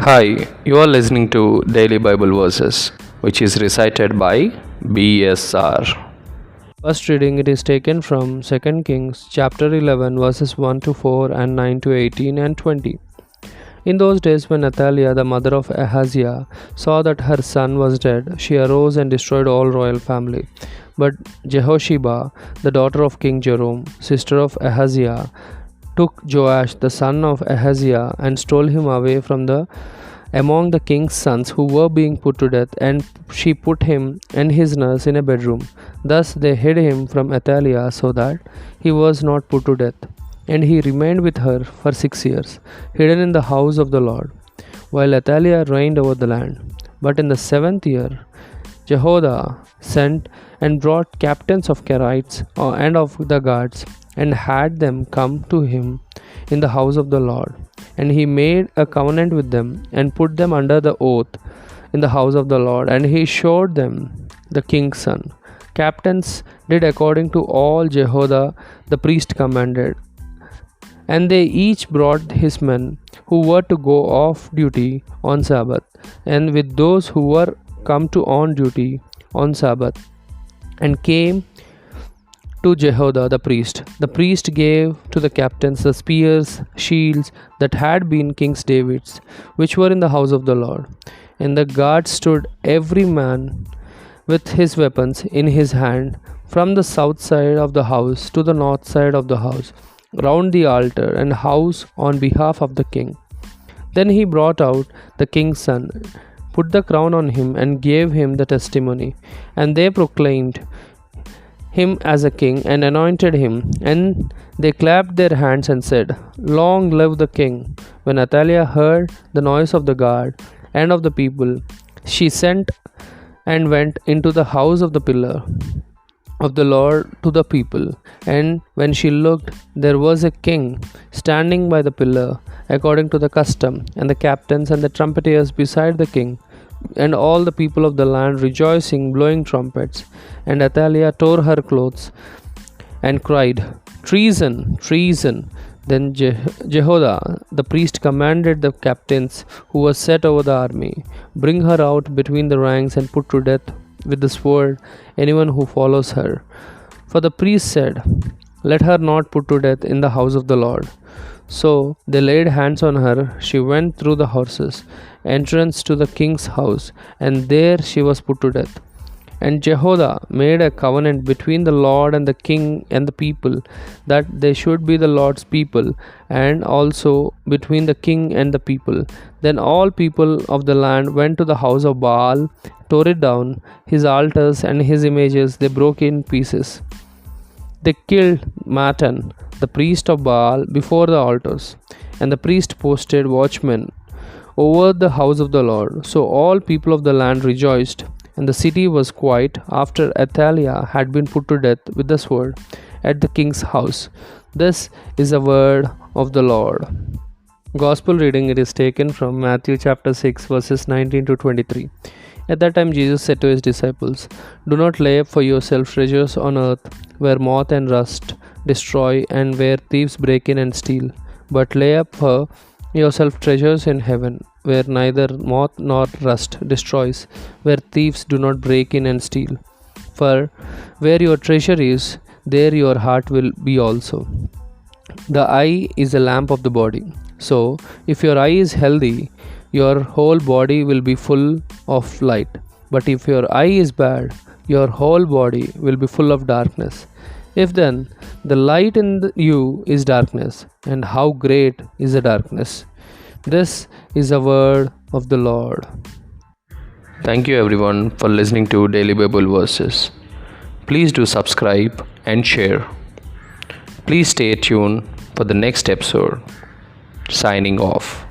Hi, you are listening to Daily Bible Verses, which is recited by BSR. First reading it is taken from 2 Kings chapter 11 verses 1 to 4 and 9 to 18 and 20. In those days when Athaliah the mother of Ahaziah saw that her son was dead, she arose and destroyed all royal family. But Jehosheba, the daughter of King Joram, sister of Ahaziah, took Joash the son of Ahaziah and stole him away from among the king's sons who were being put to death, and she put him and his nurse in a bedroom. Thus they hid him from Athaliah so that he was not put to death. And he remained with her for 6 years, hidden in the house of the Lord, while Athaliah reigned over the land. But in the 7th year, Jehoiada sent and brought captains of Kerites and of the guards, and had them come to him in the house of the Lord. And he made a covenant with them, and put them under the oath in the house of the Lord. And he showed them the king's son. Captains did according to all Jehoiada the priest commanded. And they each brought his men who were to go off duty on Sabbath, and with those who were come to on duty on Sabbath, and came to Jehoiada the priest. The priest gave to the captains the spears, shields that had been King David's, which were in the house of the Lord. And the guards stood every man with his weapons in his hand, from the south side of the house to the north side of the house, round the altar and house on behalf of the king. Then he brought out the king's son, put the crown on him, and gave him the testimony. And they proclaimed him as a king and anointed him. And they clapped their hands and said, "Long live the king." When Athaliah heard the noise of the guard and of the people, she sent and went into the house of the pillar of the Lord to the people. And when she looked, there was a king standing by the pillar, according to the custom, and the captains and the trumpeters beside the king, and all the people of the land rejoicing, blowing trumpets. And Athaliah tore her clothes and cried, "Treason! Treason!" Then Jehoiada the priest commanded the captains who were set over the army, "Bring her out between the ranks, and put to death with the sword anyone who follows her." For the priest said, "Let her not put to death in the house of the Lord." So they laid hands on her. She went through the horses' entrance to the king's house, and there she was put to death. And Jehoiada made a covenant between the Lord and the king and the people, that they should be the Lord's people, and also between the king and the people. Then all people of the land went to the house of Baal, tore it down, his altars and his images they broke in pieces. They killed Mattan, the priest of Baal, before the altars, and the priest posted watchmen over the house of the Lord. So all people of the land rejoiced, and the city was quiet after Athaliah had been put to death with the sword at the king's house. This is a word of the Lord. Gospel reading it is taken from Matthew chapter 6 verses 19 to 23. At that time Jesus said to his disciples, "Do not lay up for yourselves treasures on earth, where moth and rust destroy, and where thieves break in and steal. But lay up for yourself treasures in heaven, where neither moth nor rust destroys, where thieves do not break in and steal. For where your treasure is, there your heart will be also. The eye is a lamp of the body. So, if your eye is healthy, your whole body will be full of light. But if your eye is bad, your whole body will be full of darkness. If then the light in you is darkness, and how great is the darkness!" This is a word of the Lord. Thank you everyone for listening to Daily Bible Verses. Please do subscribe and share. Please stay tuned for the next episode. Signing off.